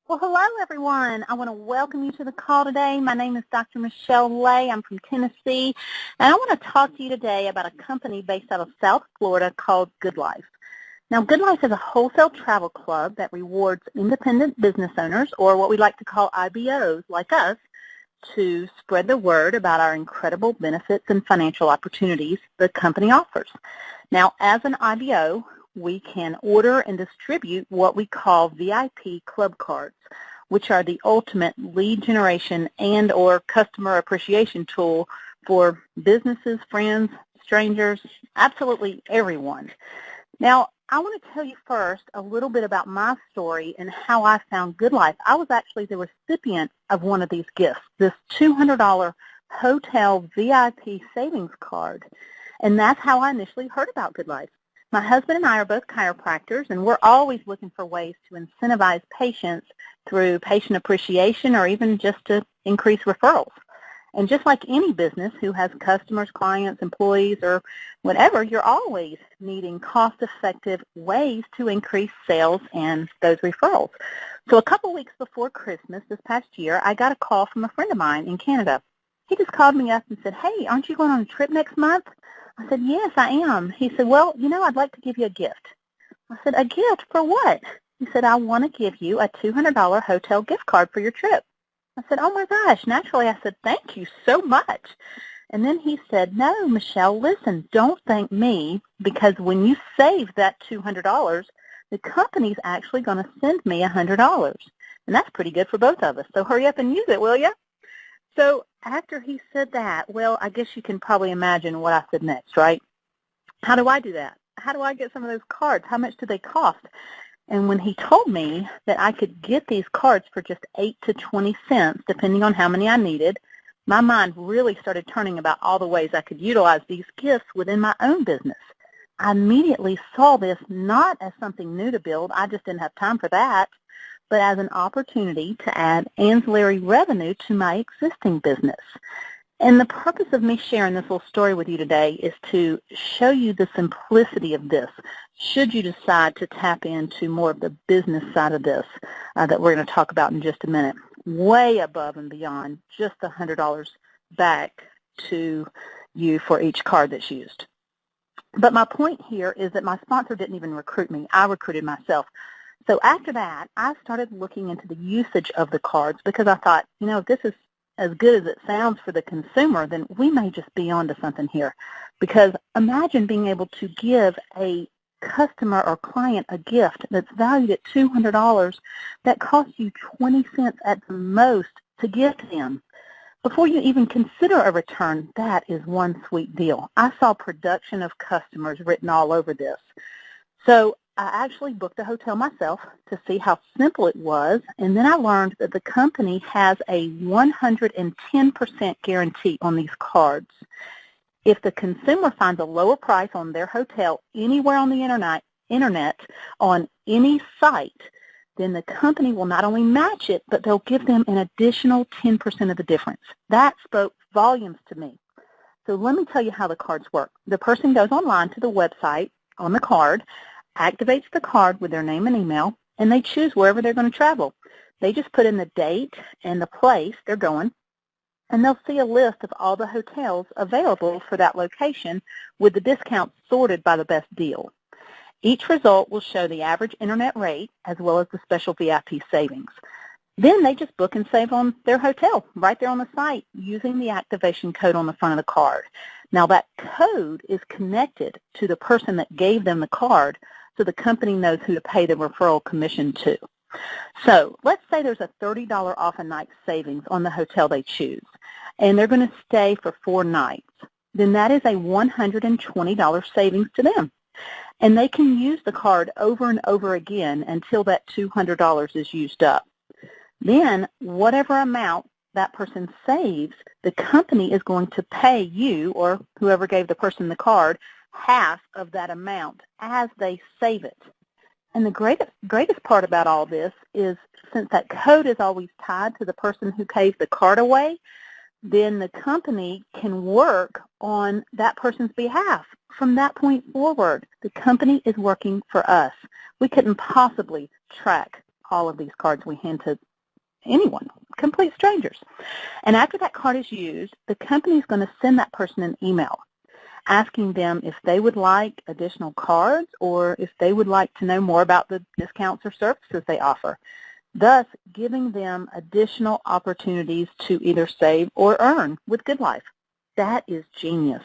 Well, hello, everyone. I want to welcome you to the call today. My name is Dr. Michele Lay. I'm from Tennessee, and I want to talk to you today about a company based out of South Florida called Goodlife. Now, Goodlife is a wholesale travel club that rewards independent business owners, or what we like to call IBOs like us, to spread the word about our incredible benefits and financial opportunities the company offers. Now, as an IBO, we can order and distribute what we call VIP club cards, which are the ultimate lead generation and or customer appreciation tool for businesses, friends, strangers, absolutely everyone. Now, I want to tell you first a little bit about my story and how I found Goodlife. I was actually the recipient of one of these gifts, this $200 hotel VIP savings card, and that's how I initially heard about Goodlife. My husband and I are both chiropractors, and we're always looking for ways to incentivize patients through patient appreciation or even just to increase referrals. And just like any business who has customers, clients, employees, or whatever, you're always needing cost-effective ways to increase sales and those referrals. So a couple weeks before Christmas this past year, I got a call from a friend of mine in Canada. He just called me up and said, "Hey, aren't you going on a trip next month?" I said, "Yes, I am." He said, "Well, I'd like to give you a gift." I said, "A gift for what?" He said, "I want to give you a $200 hotel gift card for your trip." I said, "Oh, my gosh." Naturally, I said, "Thank you so much." And then he said, "No, Michele, listen, don't thank me, because when you save that $200, the company's actually going to send me $100. And that's pretty good for both of us. So hurry up and use it, will you?" So after he said that, well, I guess you can probably imagine what I said next, right? How do I do that? How do I get some of those cards? How much do they cost? And when he told me that I could get these cards for just 8 to 20 cents, depending on how many I needed, my mind really started turning about all the ways I could utilize these gifts within my own business. I immediately saw this not as something new to build. I just didn't have time for that, but as an opportunity to add ancillary revenue to my existing business. And the purpose of me sharing this little story with you today is to show you the simplicity of this, should you decide to tap into more of the business side of this that we're going to talk about in just a minute, way above and beyond just the $100 back to you for each card that's used. But my point here is that my sponsor didn't even recruit me. I recruited myself. So after that, I started looking into the usage of the cards because I thought, if this is as good as it sounds for the consumer, then we may just be onto something here. Because imagine being able to give a customer or client a gift that's valued at $200 that costs you 20 cents at the most to give to them. Before you even consider a return, that is one sweet deal. I saw production of customers written all over this. So I actually booked a hotel myself to see how simple it was, and then I learned that the company has a 110% guarantee on these cards. If the consumer finds a lower price on their hotel anywhere on the internet on any site, then the company will not only match it, but they'll give them an additional 10% of the difference. That spoke volumes to me. So let me tell you how the cards work. The person goes online to the website on the card, activates the card with their name and email, and they choose wherever they're going to travel. They just put in the date and the place they're going, and they'll see a list of all the hotels available for that location with the discounts sorted by the best deal. Each result will show the average internet rate as well as the special VIP savings. Then they just book and save on their hotel right there on the site using the activation code on the front of the card. Now that code is connected to the person that gave them the card, so the company knows who to pay the referral commission to. So let's say there's a $30 off a night savings on the hotel they choose, and they're going to stay for 4 nights. Then that is a $120 savings to them. And they can use the card over and over again until that $200 is used up. Then whatever amount that person saves, the company is going to pay you or whoever gave the person the card half of that amount as they save it. And the greatest part about all this is since that code is always tied to the person who pays the card away, then the company can work on that person's behalf. From that point forward, the company is working for us. We couldn't possibly track all of these cards we hand to anyone, complete strangers. And after that card is used, the company is going to send that person an email asking them if they would like additional cards or if they would like to know more about the discounts or services they offer, thus giving them additional opportunities to either save or earn with Goodlife. That is genius,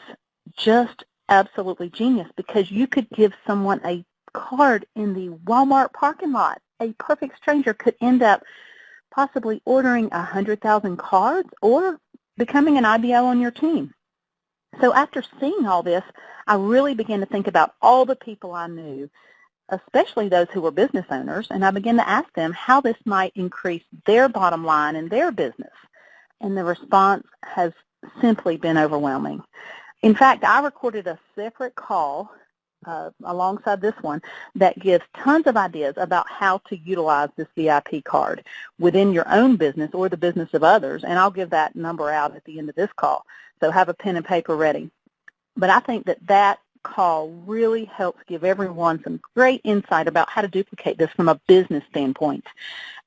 just absolutely genius, because you could give someone a card in the Walmart parking lot. A perfect stranger could end up possibly ordering 100,000 cards or becoming an IBO on your team. So after seeing all this, I really began to think about all the people I knew, especially those who were business owners, and I began to ask them how this might increase their bottom line in their business. And the response has simply been overwhelming. In fact, I recorded a separate call alongside this one that gives tons of ideas about how to utilize this VIP card within your own business or the business of others, and I'll give that number out at the end of this call, so have a pen and paper ready. But I think that call really helps give everyone some great insight about how to duplicate this from a business standpoint.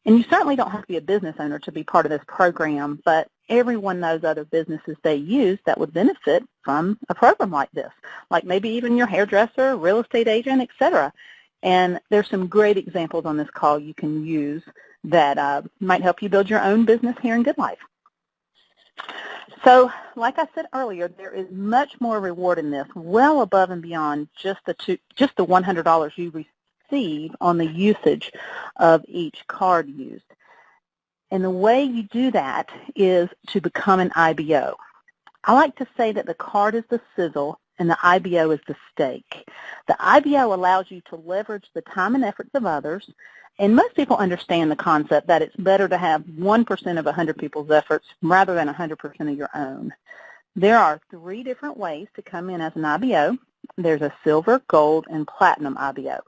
And you certainly don't have to be a business owner to be part of this program, but everyone knows other businesses they use that would benefit from a program like this, like maybe even your hairdresser, real estate agent, etc. And there's some great examples on this call you can use that might help you build your own business here in Goodlife. So, like I said earlier, there is much more reward in this, well above and beyond just the $100 you receive on the usage of each card used. And the way you do that is to become an IBO. I like to say that the card is the sizzle and the IBO is the steak. The IBO allows you to leverage the time and efforts of others, and most people understand the concept that it's better to have 1% of 100 people's efforts rather than 100% of your own. There are 3 different ways to come in as an IBO. There's a silver, gold, and platinum IBO.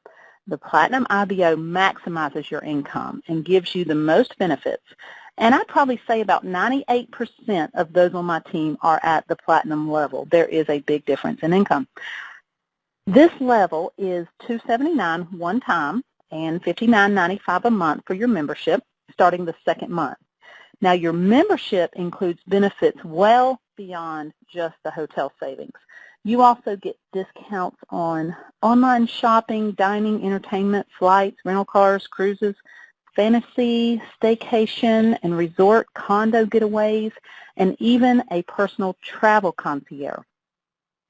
The platinum IBO maximizes your income and gives you the most benefits. And I'd probably say about 98% of those on my team are at the platinum level. There is a big difference in income. This level is $279 one time and $59.95 a month for your membership starting the second month. Now, your membership includes benefits well beyond just the hotel savings. You also get discounts on online shopping, dining, entertainment, flights, rental cars, cruises, fantasy, staycation, and resort condo getaways, and even a personal travel concierge.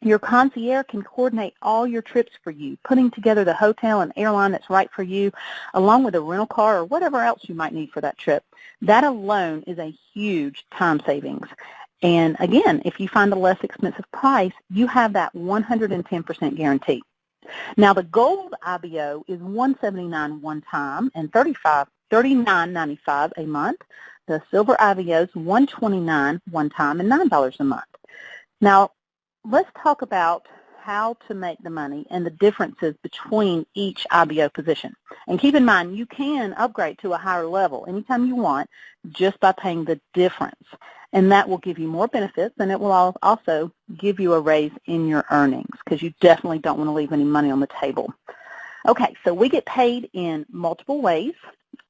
Your concierge can coordinate all your trips for you, putting together the hotel and airline that's right for you, along with a rental car or whatever else you might need for that trip. That alone is a huge time savings. And again, if you find a less expensive price, you have that 110% guarantee. Now, the gold IBO is $179 one time and $39.95 a month. The silver IBO is $129 one time and $9 a month. Now, let's talk about how to make the money and the differences between each IBO position. And keep in mind, you can upgrade to a higher level anytime you want just by paying the difference. And that will give you more benefits, and it will also give you a raise in your earnings because you definitely don't want to leave any money on the table. Okay, so we get paid in multiple ways.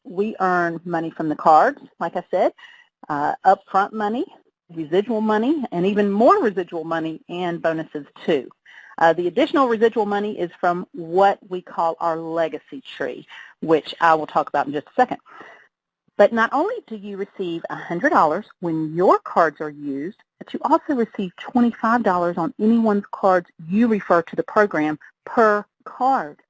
We earn money from the cards, like I said, upfront money, residual money, and even more residual money and bonuses too. The additional residual money is from what we call our legacy tree, which I will talk about in just a second. But not only do you receive $100 when your cards are used, but you also receive $25 on anyone's cards you refer to the program per card.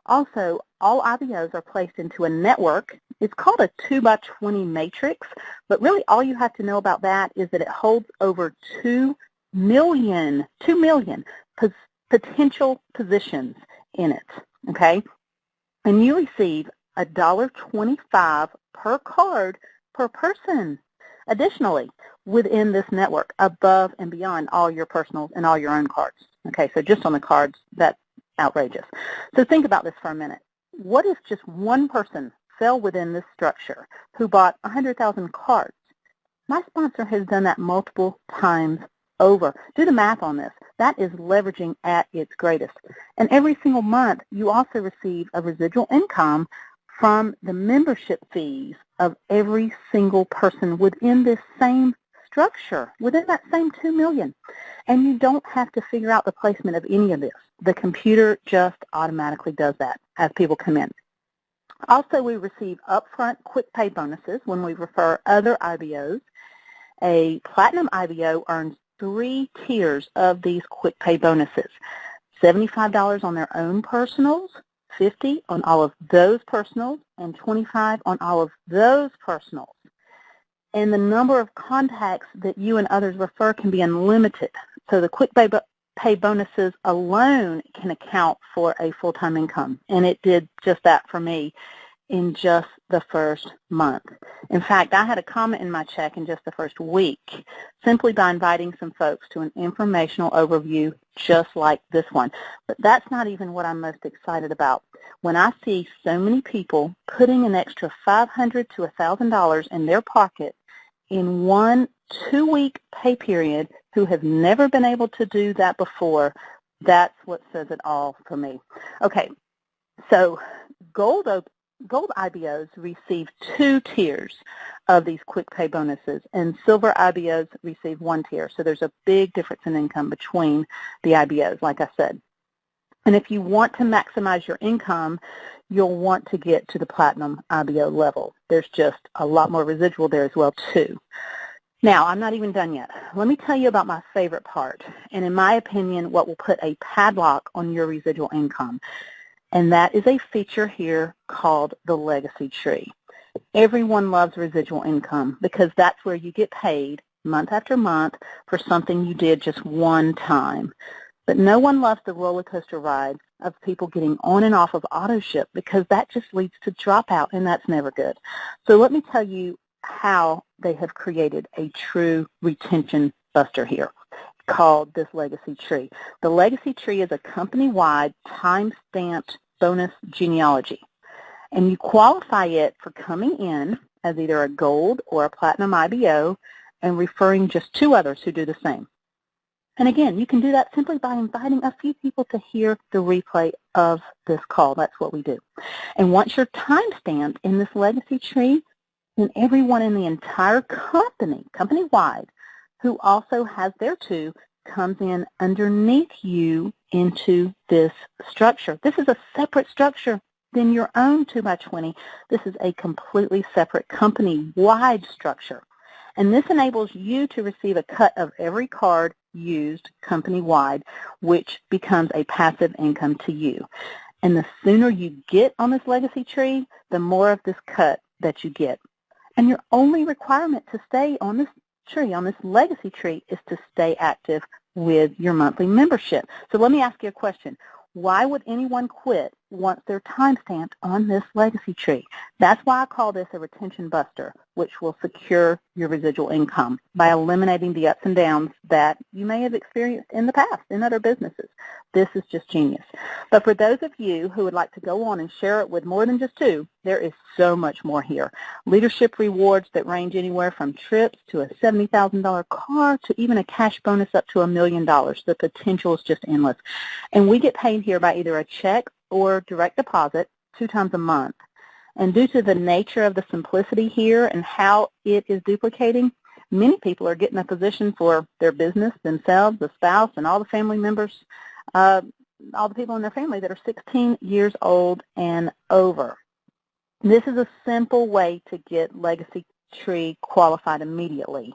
Also, all IBOs are placed into a network. It's called a 2x20 matrix, but really all you have to know about that is that it holds over 2 million potential positions in it, okay? And you receive $1.25 per card per person. Additionally, within this network, above and beyond all your personals and all your own cards. Okay, so just on the cards, that's outrageous. So think about this for a minute. What if just one person fell within this structure who bought 100,000 cards? My sponsor has done that multiple times over. Do the math on this. That is leveraging at its greatest. And every single month, you also receive a residual income from the membership fees of every single person within this same structure, within that same $2 million. And you don't have to figure out the placement of any of this. The computer just automatically does that as people come in. Also, we receive upfront quick pay bonuses when we refer other IBOs. A platinum IBO earns 3 tiers of these quick pay bonuses. $75 on their own personals, $50 on all of those personals, and $25 on all of those personals. And the number of contacts that you and others refer can be unlimited. So the quick pay bonuses alone can account for a full-time income. And it did just that for me in just the first month. In fact, I had a comment in my check in just the first week simply by inviting some folks to an informational overview just like this one. But that's not even what I'm most excited about. When I see so many people putting an extra $500 to $1,000 in their pocket in 1 2-week pay period who have never been able to do that before, that's what says it all for me. Okay, so Gold IBOs receive 2 tiers of these quick pay bonuses, and Silver IBOs receive 1 tier. So there's a big difference in income between the IBOs, like I said. And if you want to maximize your income, you'll want to get to the Platinum IBO level. There's just a lot more residual there as well, too. Now, I'm not even done yet. Let me tell you about my favorite part, and in my opinion, what will put a padlock on your residual income. And that is a feature here called the legacy tree. Everyone loves residual income because that's where you get paid month after month for something you did just one time. But no one loves the roller coaster ride of people getting on and off of auto ship because that just leads to dropout, and that's never good. So let me tell you how they have created a true retention buster here called this legacy tree. The legacy tree is a company-wide time-stamped bonus genealogy, and you qualify it for coming in as either a gold or a platinum IBO and referring just 2 others who do the same. And again, you can do that simply by inviting a few people to hear the replay of this call. That's what we do. And once you're time-stamped in this legacy tree, then everyone in the entire company, company-wide, who also has their 2, comes in underneath you into this structure. This is a separate structure than your own 2x20. This is a completely separate company-wide structure. And this enables you to receive a cut of every card used company-wide, which becomes a passive income to you. And the sooner you get on this legacy tree, the more of this cut that you get. And your only requirement to stay on this tree, on this legacy tree, is to stay active with your monthly membership. So let me ask you a question. Why would anyone quit once they're time-stamped on this legacy tree? That's why I call this a retention buster, which will secure your residual income by eliminating the ups and downs that you may have experienced in the past in other businesses. This is just genius. But for those of you who would like to go on and share it with more than just 2, there is so much more here. Leadership rewards that range anywhere from trips to a $70,000 car to even a cash bonus up to $1 million. The potential is just endless. And we get paid here by either a check or direct deposit 2 times a month. And due to the nature of the simplicity here and how it is duplicating, many people are getting a position for their business, themselves, the spouse, and all the family members, all the people in their family that are 16 years old and over. This is a simple way to get legacy tree qualified immediately.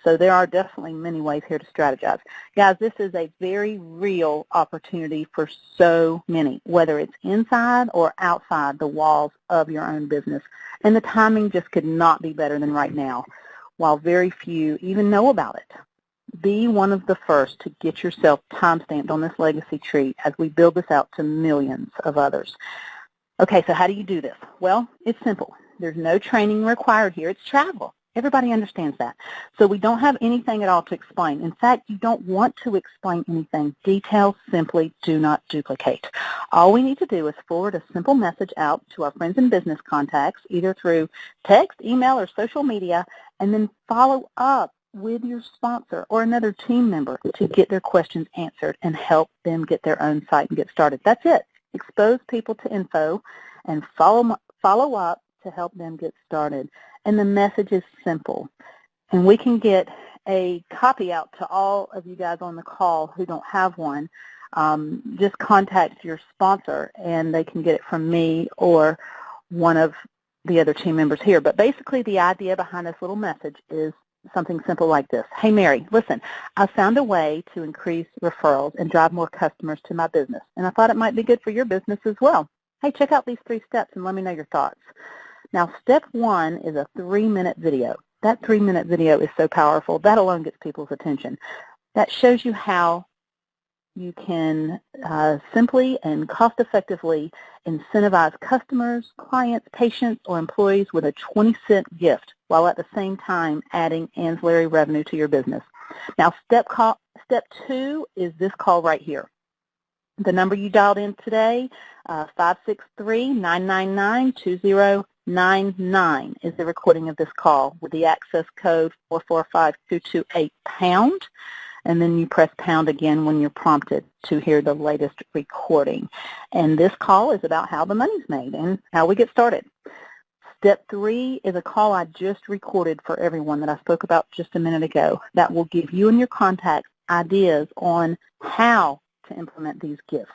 So there are definitely many ways here to strategize. Guys, this is a very real opportunity for so many, whether it's inside or outside the walls of your own business. And the timing just could not be better than right now, while very few even know about it. Be one of the first to get yourself time-stamped on this legacy tree as we build this out to millions of others. Okay, so how do you do this? Well, it's simple. There's no training required here. It's travel. Everybody understands that. So we don't have anything at all to explain. In fact, you don't want to explain anything. Details simply do not duplicate. All we need to do is forward a simple message out to our friends and business contacts, either through text, email, or social media, and then follow up with your sponsor or another team member to get their questions answered and help them get their own site and get started. That's it. Expose people to info and follow follow up to help them get started. And the message is simple. And we can get a copy out to all of you guys on the call who don't have one. Just contact your sponsor, and they can get it from me or one of the other team members here. But basically the idea behind this little message is something simple like this. Hey, Mary, listen, I found a way to increase referrals and drive more customers to my business, and I thought it might be good for your business as well. Hey, check out these 3 steps and let me know your thoughts. Now, step 1 is a 3-minute video. That 3-minute video is so powerful. That alone gets people's attention. That shows you how you can simply and cost-effectively incentivize customers, clients, patients, or employees with a 20-cent gift while at the same time adding ancillary revenue to your business. Now, step 2 is this call right here. The number you dialed in today, 563-999-2099, is the recording of this call with the access code 445228#. And then you press pound again when you're prompted to hear the latest recording. And this call is about how the money's made and how we get started. Step 3 is a call I just recorded for everyone that I spoke about just a minute ago that will give you and your contacts ideas on how to implement these gifts.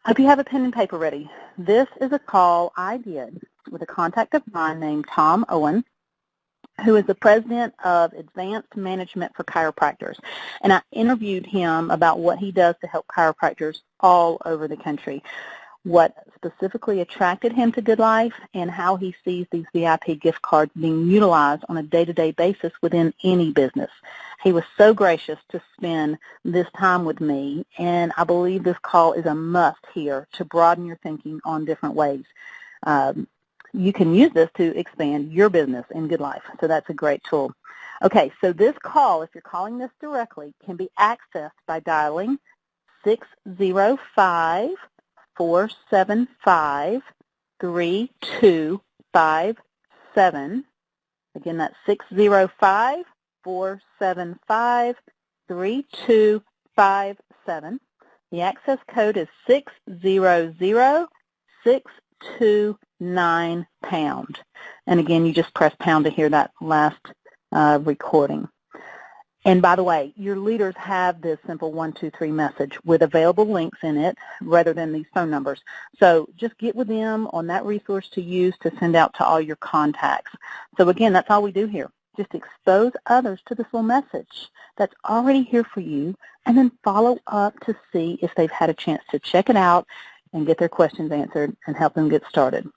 I hope you have a pen and paper ready. This is a call I did with a contact of mine named Tom Owen, who is the president of Advanced Management for Chiropractors. And I interviewed him about what he does to help chiropractors all over the country, what specifically attracted him to Goodlife, and how he sees these VIP gift cards being utilized on a day-to-day basis within any business. He was so gracious to spend this time with me, and I believe this call is a must here to broaden your thinking on different ways. You can use this to expand your business in Goodlife, so that's a great tool. Okay, so this call, if you're calling this directly, can be accessed by dialing 605-475-3257. Again, that's 605-475-3257. The access code is 600629#. And again, you just press pound to hear that last recording. And by the way, your leaders have this simple 1, 2, 3 message with available links in it rather than these phone numbers. So just get with them on that resource to use to send out to all your contacts. So again, that's all we do here. Just expose others to this little message that's already here for you, and then follow up to see if they've had a chance to check it out and get their questions answered and help them get started.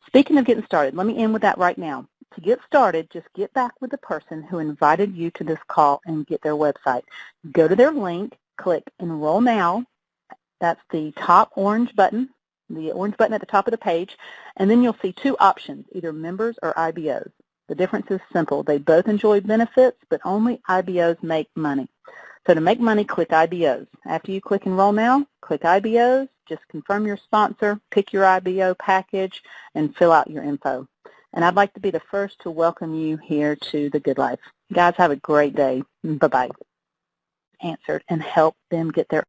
Speaking of getting started, let me end with that right now. To get started, just get back with the person who invited you to this call and get their website. Go to their link, click Enroll Now. That's the top orange button, the orange button at the top of the page, and then you'll see 2 options, either members or IBOs. The difference is simple. They both enjoy benefits, but only IBOs make money. So to make money, click IBOs. After you click Enroll Now, click IBOs, just confirm your sponsor, pick your IBO package, and fill out your info. And I'd like to be the first to welcome you here to the Goodlife. Guys, have a great day. Bye-bye. Answered and help them get their